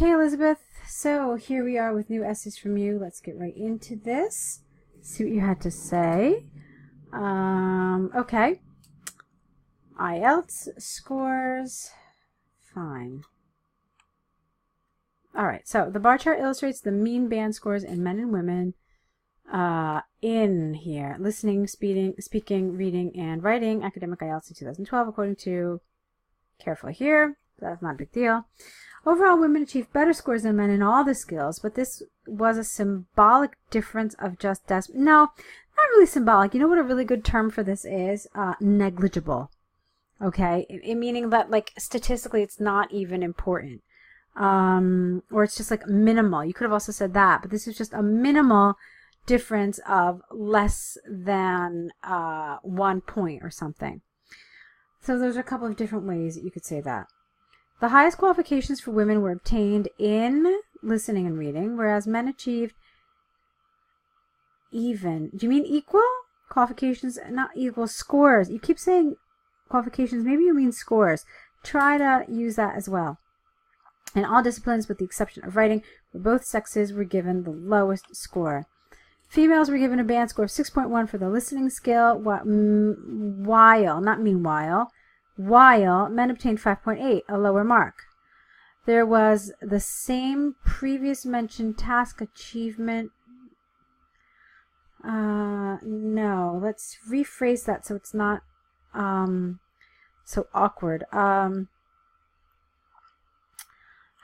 Okay, Elizabeth, so here we are with new essays from you. Let's get right into this. See what you had to say. Okay. IELTS scores. Fine. Alright, so the bar chart illustrates the mean band scores in men and women in here. Listening, speaking, reading, and writing. Academic IELTS in 2012, according to... Carefully here. That's not a big deal. Overall, women achieved better scores than men in all the skills, but this was a symbolic difference of just no, not really symbolic. You know what a really good term for this is? Negligible. Okay? Meaning that, like, statistically, it's not even important. Or it's just, like, minimal. You could have also said that, but this is just a minimal difference of less than 1 point or something. So there's a couple of different ways that you could say that. The highest qualifications for women were obtained in listening and reading, whereas men achieved even. Do you mean equal? Qualifications, not equal scores. You keep saying qualifications. Maybe you mean scores. Try to use that as well. In all disciplines, with the exception of writing, where both sexes were given the lowest score. Females were given a band score of 6.1 for the listening skill, while men obtained 5.8, a lower mark. There was the same previous mentioned task achievement. No, let's rephrase that so it's not so awkward. How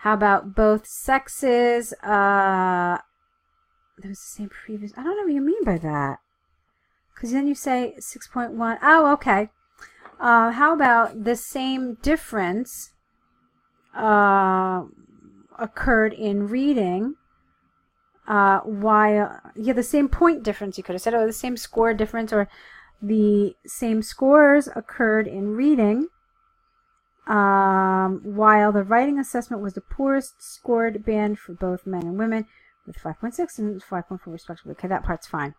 about both sexes? There was the same previous... I don't know what you mean by that. Because then you say 6.1. Oh, okay. How about the same difference occurred in reading the same point difference, you could have said, or the same score difference, or the same scores occurred in reading while the writing assessment was the poorest scored band for both men and women, with 5.6 and 5.4 respectively. Okay, that part's fine.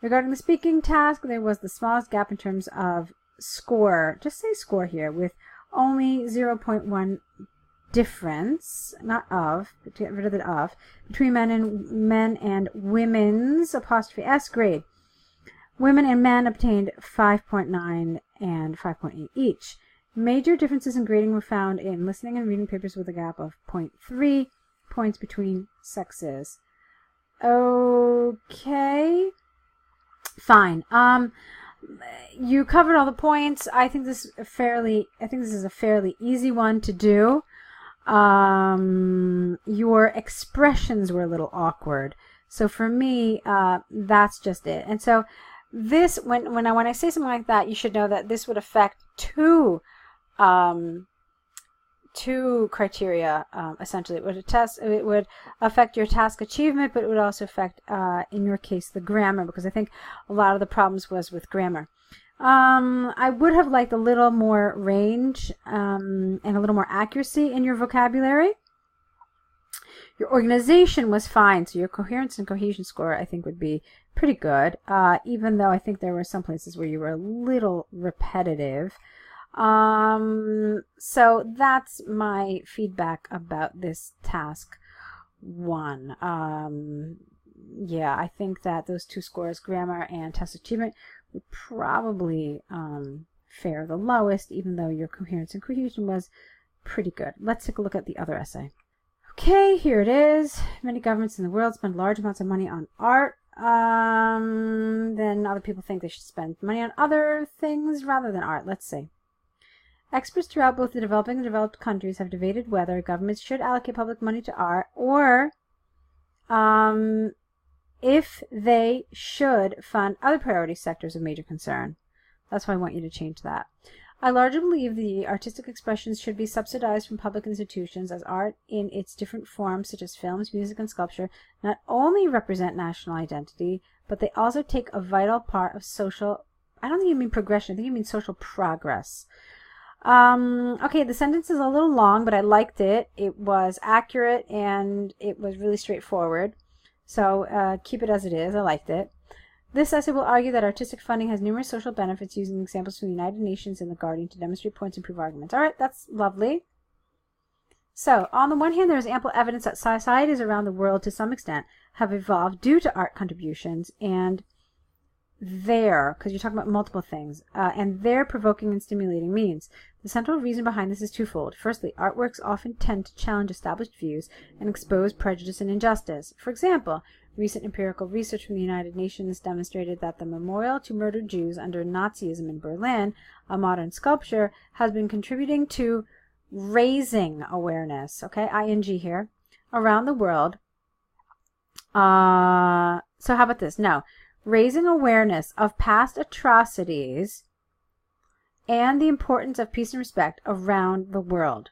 Regarding the speaking task, there was the smallest gap in terms of score. Just say score here, with only 0.1 difference, not of, but to get rid of the of, between men and women's apostrophe S grade. Women and men obtained 5.9 and 5.8 each. Major differences in grading were found in listening and reading papers with a gap of 0.3 points between sexes. Okay. Fine. You covered all the points. I think this is a fairly easy one to do. Your expressions were a little awkward. So for me, that's just it. And so this, when I say something like that, you should know that this would affect two criteria, essentially. It would affect your task achievement, but it would also affect, in your case, the grammar, because I think a lot of the problems was with grammar. I would have liked a little more range and a little more accuracy in your vocabulary. Your organization was fine, so your coherence and cohesion score, I think, would be pretty good, even though I think there were some places where you were a little repetitive. So that's my feedback about this task 1. Yeah, I think that those two scores, grammar and test achievement, would probably fare the lowest, even though your coherence and cohesion was pretty good. Let's take a look at the other essay. Okay, here it is. Many governments in the world spend large amounts of money on art. Then other people think they should spend money on other things rather than art. Let's see. Experts throughout both the developing and developed countries have debated whether governments should allocate public money to art, or if they should fund other priority sectors of major concern. That's why I want you to change that. I largely believe the artistic expressions should be subsidized from public institutions, as art in its different forms, such as films, music, and sculpture, not only represent national identity, but they also take a vital part of social... I don't think you mean progression. I think you mean social progress. Okay, the sentence is a little long, but I liked it. It was accurate and it was really straightforward. So keep it as it is. I liked it. This essay will argue that artistic funding has numerous social benefits, using examples from the United Nations and the Guardian to demonstrate points and prove arguments. All right, that's lovely. So, on the one hand, there is ample evidence that societies around the world, to some extent, have evolved due to art contributions and because you're talking about multiple things, and their provoking and stimulating means. The central reason behind this is twofold. Firstly, artworks often tend to challenge established views and expose prejudice and injustice. For example, recent empirical research from the United Nations demonstrated that the memorial to murdered Jews under Nazism in Berlin, a modern sculpture, has been contributing to raising awareness, okay, ing here, around the world. So how about this? No. Raising awareness of past atrocities and the importance of peace and respect around the world.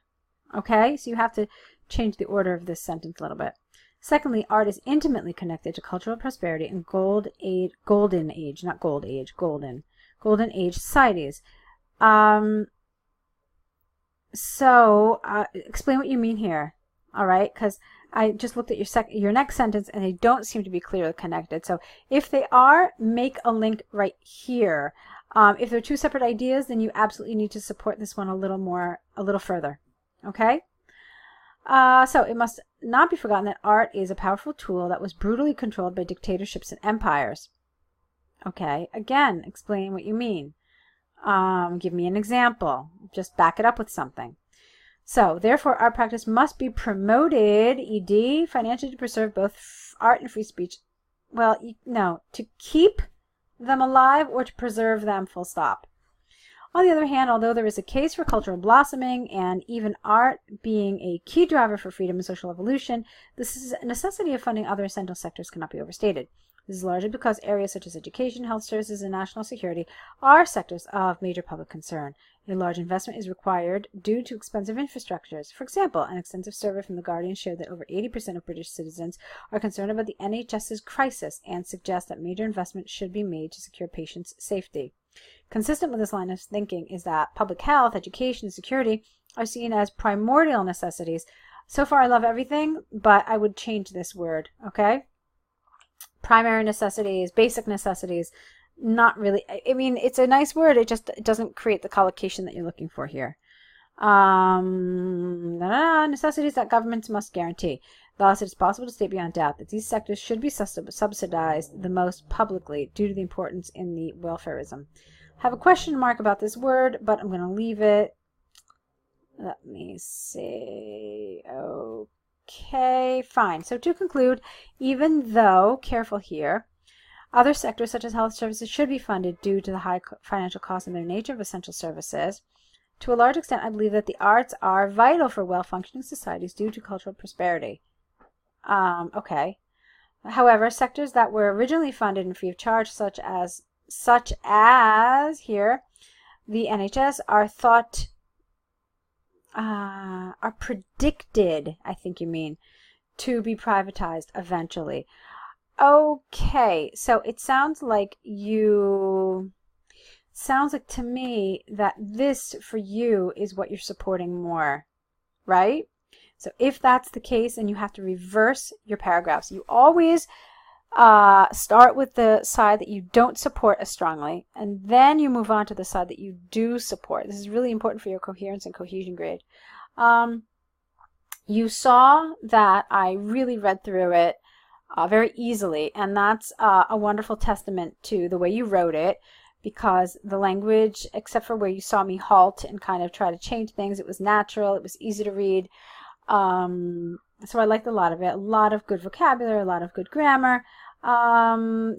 Okay? So you have to change the order of this sentence a little bit. Secondly, art is intimately connected to cultural prosperity and golden age societies. Explain what you mean here. All right? Because I just looked at your next sentence and they don't seem to be clearly connected. So if they are, make a link right here. If they're two separate ideas, then you absolutely need to support this one a little further. Okay? So it must not be forgotten that art is a powerful tool that was brutally controlled by dictatorships and empires. Okay? Again, explain what you mean. Give me an example. Just back it up with something. So, therefore, art practice must be promoted, ed, financially to preserve both art and free speech. Well, no, to keep them alive or to preserve them, full stop. On the other hand, although there is a case for cultural blossoming and even art being a key driver for freedom and social evolution, this necessity of funding other essential sectors cannot be overstated. This is largely because areas such as education, health services, and national security are sectors of major public concern. A large investment is required due to expensive infrastructures. For example, an extensive survey from The Guardian showed that over 80% of British citizens are concerned about the NHS's crisis and suggest that major investment should be made to secure patients' safety. Consistent with this line of thinking is that public health, education, and security are seen as primordial necessities. So far, I love everything, but I would change this word, okay? Primary necessities, basic necessities, not really. I mean, it's a nice word. It doesn't create the collocation that you're looking for here. Necessities that governments must guarantee. Thus, it is possible to state beyond doubt that these sectors should be subsidized the most publicly due to the importance in the welfarism. I have a question mark about this word, but I'm going to leave it. Let me see. Okay, fine. So to conclude, even though, careful here, other sectors such as health services should be funded due to the high financial cost and their nature of essential services, to a large extent I believe that the arts are vital for well-functioning societies due to cultural prosperity. Okay. However, sectors that were originally funded and free of charge, such as here, the NHS, are predicted, I think you mean, to be privatized eventually. Okay, so it sounds like to me that this for you is what you're supporting more, right? So if that's the case, then you have to reverse your paragraphs. You always start with the side that you don't support as strongly, and then you move on to the side that you do support. This is really important for your coherence and cohesion grade. You saw that I really read through it very easily, and that's a wonderful testament to the way you wrote it, because the language, except for where you saw me halt and kind of try to change things, it was natural, it was easy to read. So I liked a lot of it, a lot of good vocabulary, a lot of good grammar.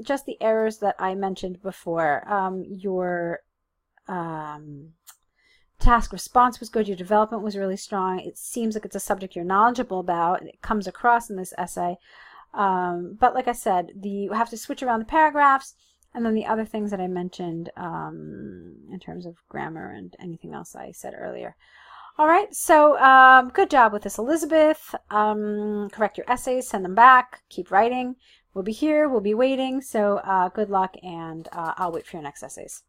Just the errors that I mentioned before. Your task response was good, your development was really strong. It seems like it's a subject you're knowledgeable about, and it comes across in this essay. But like I said, you have to switch around the paragraphs, and then the other things that I mentioned in terms of grammar and anything else I said earlier. All right, so good job with this, Elizabeth. Correct your essays, send them back, keep writing. We'll be here, we'll be waiting, so good luck, and I'll wait for your next essays.